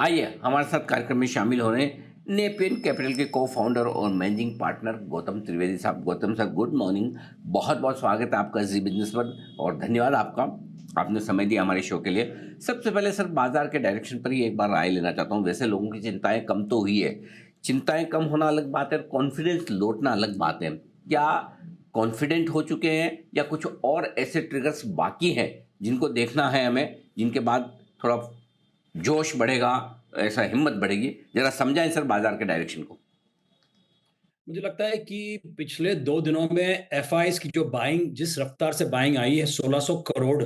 आइए हमारे साथ कार्यक्रम में शामिल हो रहे हैं नेपियन कैपिटल के को फाउंडर और मैनेजिंग पार्टनर गौतम त्रिवेदी साहब। Gautam sir, good morning. बहुत बहुत स्वागत है आपका जी बिजनेस पर और धन्यवाद आपका, आपने समय दिया हमारे शो के लिए। सबसे पहले सर, बाजार के डायरेक्शन पर ही एक बार राय लेना चाहता हूँ। वैसे लोगों की चिंताएं कम तो हुई है, चिंताएं कम होना अलग बात है, कॉन्फिडेंस लौटना अलग बात है। क्या कॉन्फिडेंट हो चुके हैं या कुछ और ऐसे ट्रिगर्स बाकी हैं जिनको देखना है हमें, जिनके बाद थोड़ा जोश बढ़ेगा, ऐसा हिम्मत बढ़ेगी? जरा समझाएं सर बाजार के डायरेक्शन को। मुझे लगता है कि पिछले 2 दिनों में एफआईज़ की जो बाइंग जिस रफ्तार से बाइंग आई है 1600 करोड़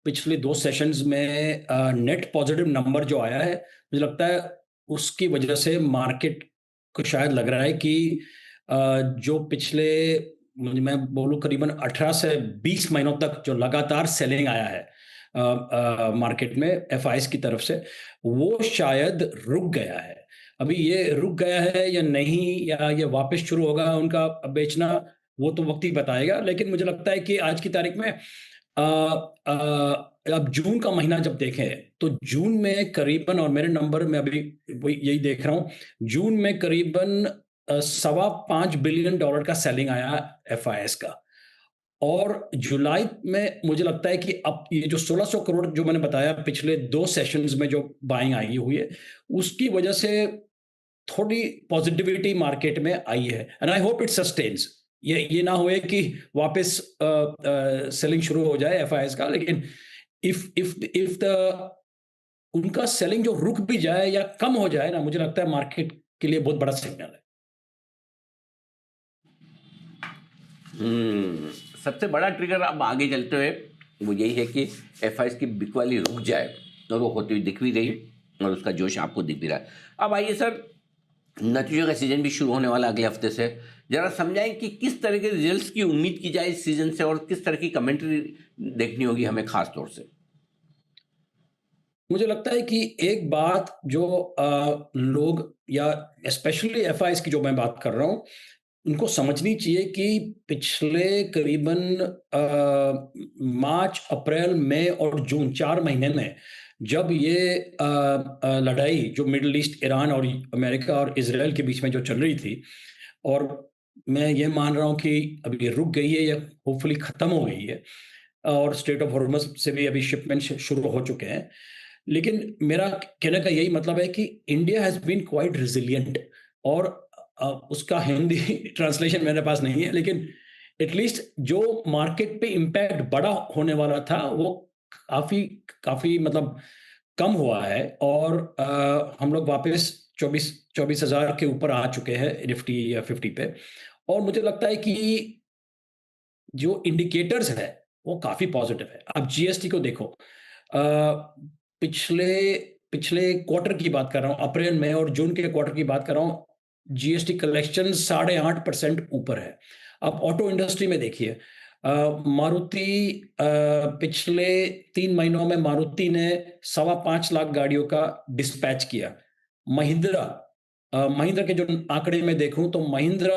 पिछले 2 सेशंस में नेट पॉजिटिव नंबर जो आया है, मुझे लगता है उसकी वजह से मार्केट को शायद लग रहा है कि जो पिछले मैं बोलूँ करीबन 18 से 20 महीनों तक जो लगातार सेलिंग आया है मार्केट में एफआईज़ की तरफ से, वो शायद रुक गया है। अभी ये रुक गया है या नहीं या ये वापस शुरू होगा उनका बेचना, वो तो वक्त ही बताएगा। लेकिन मुझे लगता है कि आज की तारीख में अब जून का महीना जब देखें तो जून में करीबन, और मेरे नंबर में अभी वही यही देख रहा हूँ, जून में करीबन सवा 5 बिलियन डॉलर का सेलिंग आया एफआईएस का। और जुलाई में मुझे लगता है कि अब ये जो 1600 करोड़ जो मैंने बताया पिछले 2 सेशंस में जो बाइंग आई हुई है, उसकी वजह से थोड़ी पॉजिटिविटी मार्केट में आई है and I hope it sustains. ये ना होए कि वापस सेलिंग शुरू हो जाए एफआईएस का, लेकिन इफ द उनका सेलिंग जो रुक भी जाए या कम हो जाए ना, मुझे लगता है मार्केट के लिए बहुत बड़ा सिग्नल है। हम्म, सबसे बड़ा ट्रिगर अब आगे चलते हुए वो यही है कि एफआईएस की बिकवाली रुक जाए, और वो होती हुई दिख भी रही है और उसका जोश आपको दिख भी रहा है। अब आइए सर, नतीजों का सीजन भी शुरू होने वाला अगले हफ्ते से। जरा समझाएं कि किस तरह के रिजल्ट्स की उम्मीद की जाए इस सीजन से और किस तरह की कमेंट्री देखनी होगी हमें खास तौर से। मुझे लगता है कि एक बात जो लोग या स्पेशली एफआईएस की जो मैं बात कर रहा हूँ, उनको समझनी चाहिए कि पिछले करीबन मार्च, अप्रैल, मई और जून 4 महीने में जब ये लड़ाई जो मिडल ईस्ट, ईरान और अमेरिका और इज़राइल के बीच में जो चल रही थी, और मैं ये मान रहा हूँ कि अब ये रुक गई है या होपफुली खत्म हो गई है, और स्ट्रेट ऑफ हॉर्मज़ से भी अभी शिपमेंट शुरू हो चुके हैं। लेकिन मेरा कहने का यही मतलब है कि इंडिया हैज़ बीन क्वाइट रेज़िलिएंट, और उसका हिंदी ट्रांसलेशन मेरे पास नहीं है, लेकिन एटलीस्ट जो मार्केट पे इम्पैक्ट बड़ा होने वाला था, वो काफ़ी काफ़ी मतलब कम हुआ है, और हम लोग वापस 24,000 के ऊपर आ चुके हैं निफ्टी या 50 पे। और मुझे लगता है कि जो इंडिकेटर्स है, वो काफ़ी पॉज़िटिव है। अब जीएसटी को देखो, पिछले पिछले क्वार्टर की बात कर रहा हूँ, अप्रैल, मई और जून के क्वार्टर की बात कर रहा हूँ, जीएसटी कलेक्शन 8.5% ऊपर है। अब ऑटो इंडस्ट्री में देखिए, मारुति पिछले 3 महीनों में मारुति ने सवा 5 लाख गाड़ियों का डिस्पैच किया। महिंद्रा महिंद्रा के जो आंकड़े मैं देखूँ तो महिंद्रा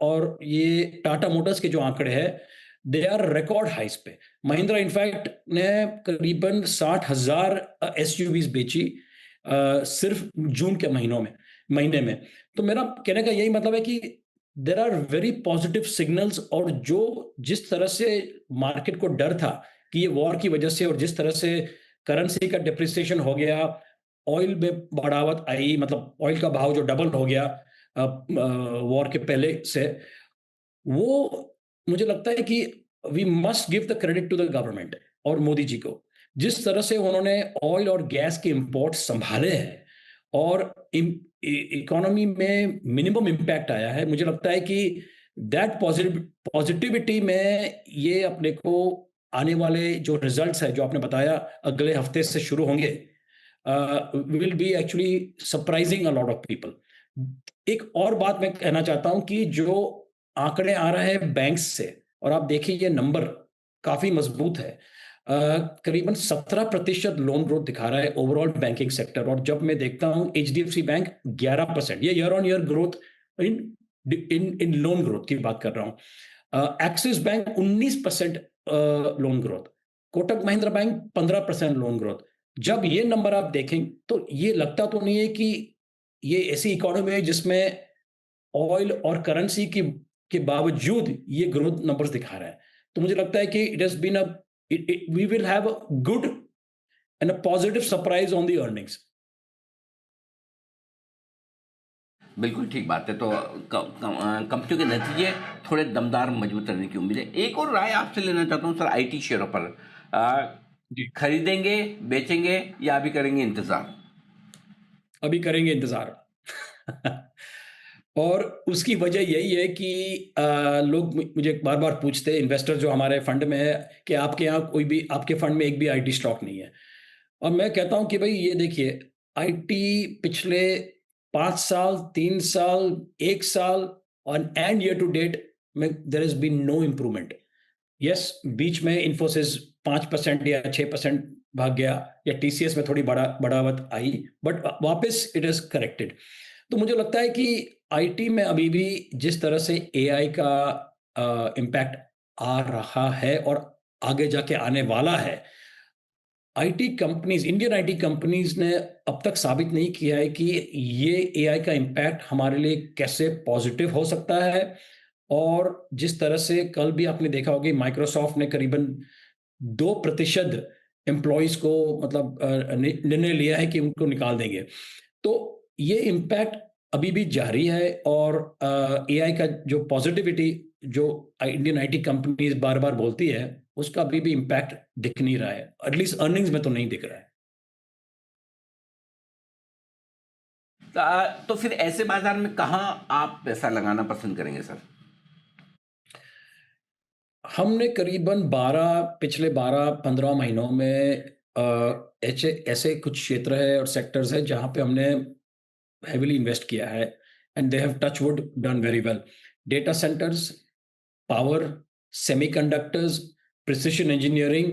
और ये टाटा मोटर्स के जो आंकड़े हैं, दे आर रिकॉर्ड हाइस पे। महिंद्रा इनफैक्ट ने करीबन 60,000 एसयूवीज़ बेची सिर्फ जून के महीने में। तो मेरा कहने का यही मतलब है कि there are very positive signals, और जो जिस तरह से मार्केट को डर था कि ये वॉर की वजह से, और जिस तरह से करेंसी का डेप्रिसिएशन हो गया, ऑयल में बढ़ावत आई, मतलब ऑयल का भाव जो डबल हो गया वॉर के पहले से, वो मुझे लगता है कि we must give the credit to the government और मोदी जी को। जिस तरह से उन्होंने ऑयल और गैस के इंपोर्ट संभाले हैं, और इकोनॉमी में मिनिमम इम्पैक्ट आया है, मुझे लगता है कि दैट पॉजिटिविटी में ये अपने को आने वाले जो रिजल्ट्स है जो आपने बताया अगले हफ्ते से शुरू होंगे, will be actually surprising a lot of people. एक और बात मैं कहना चाहता हूं कि जो आंकड़े आ रहे हैं बैंक से, और आप देखिए ये नंबर काफी मजबूत है। करीबन 17% लोन ग्रोथ दिखा रहा है ओवरऑल बैंकिंग सेक्टर, और जब मैं देखता हूं एचडीएफसी बैंक 11%, ये year on year growth in in in loan growth की बात कर रहा हूं। Axis bank 19% loan growth, Kotak Mahindra bank 15% loan growth, जब ये नंबर आप देखें, तो ये लगता तो नहीं है कि ये ऐसी इकोनॉमी है जिसमें ऑयल और करेंसी की के बावजूद ये ग्रोथ नंबर्स दिखा रहा है। तो मुझे लगता है कि it has been a we will have a good and a positive surprise on the earnings. बिल्कुल ठीक बात है। तो कंपनियों के नतीजे थोड़े दमदार मजबूत रहने की उम्मीद है। एक और राय आपसे लेना चाहता हूँ सर, आईटी शेयरों पर अ, जी। खरीदेंगे, बेचेंगे या अभी करेंगे इंतजार? अभी करेंगे इंतज़ार। और उसकी वजह यही है कि लोग मुझे बार-बार पूछते हैं, इन्वेस्टर जो हमारे फंड में है, कि आपके यहाँ कोई भी आपके फंड में एक भी आईटी स्टॉक नहीं है। और मैं कहता हूँ कि भई ये देखिए, आईटी पिछले 5 साल, 3 साल, 1 साल और एंड ईयर टू डेट में there has been no improvement. Yes, बीच में इन्फोसिस 5% या 6% भाग गया, या टीसीएस में थोड़ी बढ़ावट आई, बट वापस इट इज़ करेक्टेड। तो मुझे लगता है कि आईटी में अभी भी जिस तरह से एआई का इम्पैक्ट आ रहा है और आगे जाके आने वाला है, IT companies, Indian IT companies ने अब तक साबित नहीं किया है कि ये एआई का इम्पैक्ट हमारे लिए कैसे पॉज़िटिव हो सकता है। और जिस तरह से कल भी आपने देखा होगा कि माइक्रोसॉफ्ट ने करीबन 2% एम्प्लॉइज़ को मतलब निर्णय लिया है कि उनको निकाल देंगे। तो ये इम्पैक्ट अभी भी जारी है, और एआई का जो पॉज़िटिविटी जो इंडियन आईटी कंपनीज़ बार-बार बोलती है, उसका अभी भी इम्पैक्ट दिख नहीं रहा है। एटलीस्ट अर्निंग्स में तो नहीं दिख रहा है। तो फिर ऐसे बाजार में कहाँ आप पैसा लगाना पसंद करेंगे सर? हमने करीबन 12 पिछले 12-15 महीनों में ऐसे ऐसे कुछ क्षेत्र है और सेक्टर्स हैं जहाँ पे हमने हेवीली इन्वेस्ट किया है, and they have touch wood done very well. Data centres, power, semiconductors, precision engineering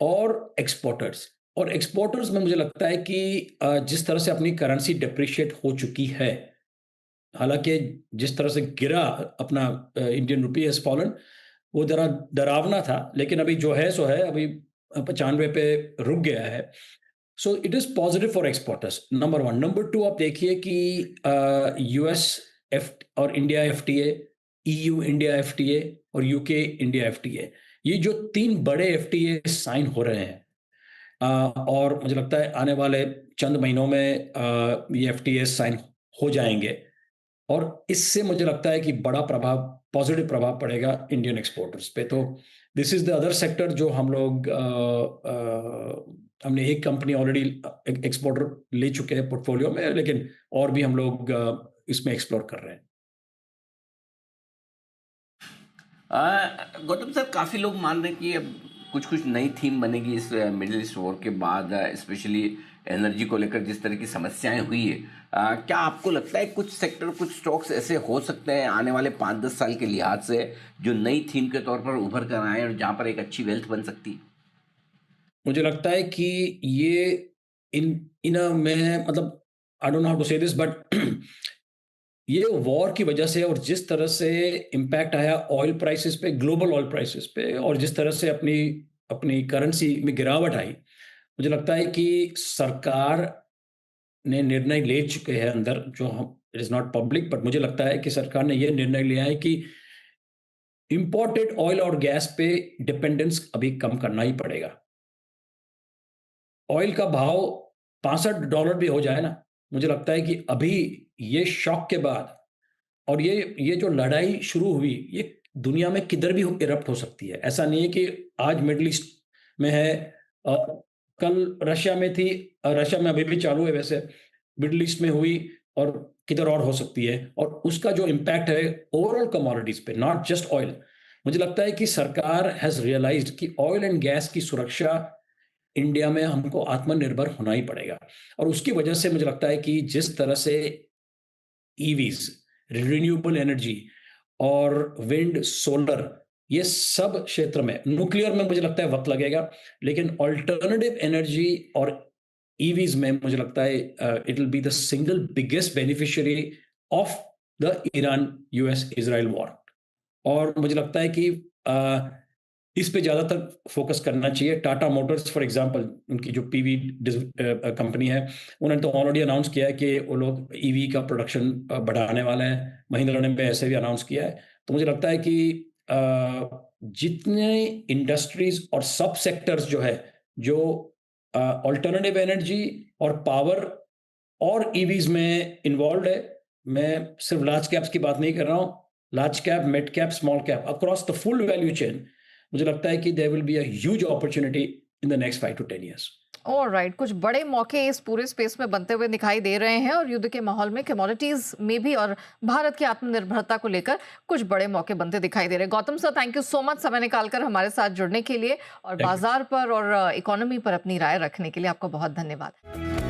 और एक्सपोर्टर्स। और एक्सपोर्टर्स में मुझे लगता है कि जिस तरह से अपनी करेंसी डेप्रिशिएट हो चुकी है, हालाँकि जिस तरह से गिरा अपना इंडियन रूपी हैज़ फॉलन, वो ज़रा डरावना था, लेकिन अभी जो है सो है, अभी 95 पे रुक गया है। So it is positive for exporters, number 1। Number 2, आप देखिए कि यूएस एफ और India FTA, EU India FTA और यूके इंडिया एफटीए, ये जो 3 बड़े एफटीए साइन हो रहे हैं, और मुझे लगता है आने वाले चंद महीनों में ये एफटीए साइन हो जाएँगे, और इससे मुझे लगता है कि बड़ा प्रभाव, पॉज़िटिव प्रभाव पड़ेगा इंडियन एक्सपोर्टर्स पे। तो this is the other sector जो हम लोग हमने एक कंपनी ऑलरेडी एक्सपोर्टर ले चुके हैं पोर्टफोलियो में, लेकिन और भी हम लोग इसमें एक्सप्लोर कर रहे हैं। गौतम सर, काफ़ी लोग मान रहे हैं कि अब कुछ कुछ नई थीम बनेगी इस मिडिल ईस्ट वॉर के बाद, स्पेशली एनर्जी को लेकर जिस तरह की समस्याएं हुई है। क्या आपको लगता है कुछ सेक्टर, कुछ स्टॉक्स ऐसे हो सकते हैं आने वाले 5-10 साल के लिहाज से जो नई थीम के तौर पर उभर कर आए और जहां पर एक अच्छी वेल्थ बन सकती है? मुझे लगता है कि ये इन इन अ मैं मतलब I don't know how to say this, but ये वॉर की वजह से और जिस तरह से इम्पैक्ट आया ऑयल प्राइसेस पे, ग्लोबल ऑयल प्राइसेस पे, और जिस तरह से अपनी अपनी करेंसी में गिरावट आई, मुझे लगता है कि सरकार ने निर्णय ले चुके हैं अंदर, जो हम, it is not public, but मुझे लगता है कि सरकार ने ये निर्णय लिया है कि इम्पोर्टेड ऑयल और गैस पे डिपेंडेंस अभी कम करना ही पड़ेगा। ऑयल का भाव $65 भी हो जाए ना, मुझे लगता है कि अभी ये शॉक के बाद, और ये जो लड़ाई शुरू हुई, ये दुनिया में किधर भी इरप्ट हो सकती है। ऐसा नहीं है कि आज मिडल ईस्ट में है, अ, कल रशिया में थी, रशिया में अभी भी चालू है वैसे, मिडल ईस्ट में हुई, और किधर और हो सकती है, और उसका जो इम्पैक्ट है ओवरऑल कमोडिटीज़ पे, नॉट जस्ट ऑयल। मुझे लगता है कि सरकार हैज़ रियलाइज़्ड कि ऑयल एंड गैस की सुरक्षा इंडिया में हमको आत्मनिर्भर होना ही पड़ेगा, और उसकी वजह से मुझे लगता है कि जिस तरह से ईवीज़, रिन्यूएबल एनर्जी और विंड, सोलर, ये सब क्षेत्र में, न्यूक्लियर में मुझे लगता है वक़्त लगेगा, लेकिन अल्टरनेटिव एनर्जी और ईवीज़ में मुझे लगता है it will be the single biggest beneficiary of the Iran US Israel war. और मुझे लगता है कि अ, इस पे ज़्यादातर फोकस करना चाहिए। टाटा मोटर्स फॉर एग्जांपल, उनकी जो पीवी कंपनी है, उन्होंने तो ऑलरेडी अनाउंस किया है कि वो लोग ईवी का प्रोडक्शन बढ़ाने वाले हैं। महिंद्रा ने भी ऐसे भी अनाउंस किया है। तो मुझे लगता है कि जितने इंडस्ट्रीज और सब सेक्टर्स जो है, जो अल्टरनेटिव एनर्जी और पावर और ईवीज में इन्वॉल्व है, मैं सिर्फ लार्ज कैप्स की बात नहीं कर रहा हूँ, large cap, mid cap, small cap, across the full value chain, मुझे लगता है कि there will be a huge opportunity in the next 5 to 10 years. Alright, कुछ बड़े मौके इस पूरे स्पेस में बनते हुए दिखाई दे रहे हैं और युद्ध के माहौल में कमोडिटीज में भी और भारत की आत्मनिर्भरता को लेकर कुछ बड़े मौके बनते दिखाई दे रहे हैं। Gautam sir, thank you so much समय निकालकर हमारे साथ जुड़ने के लिए और थैंक यू। बाजार पर और इकोनॉमी पर अपनी राय रखने के लिए आपका बहुत धन्यवाद।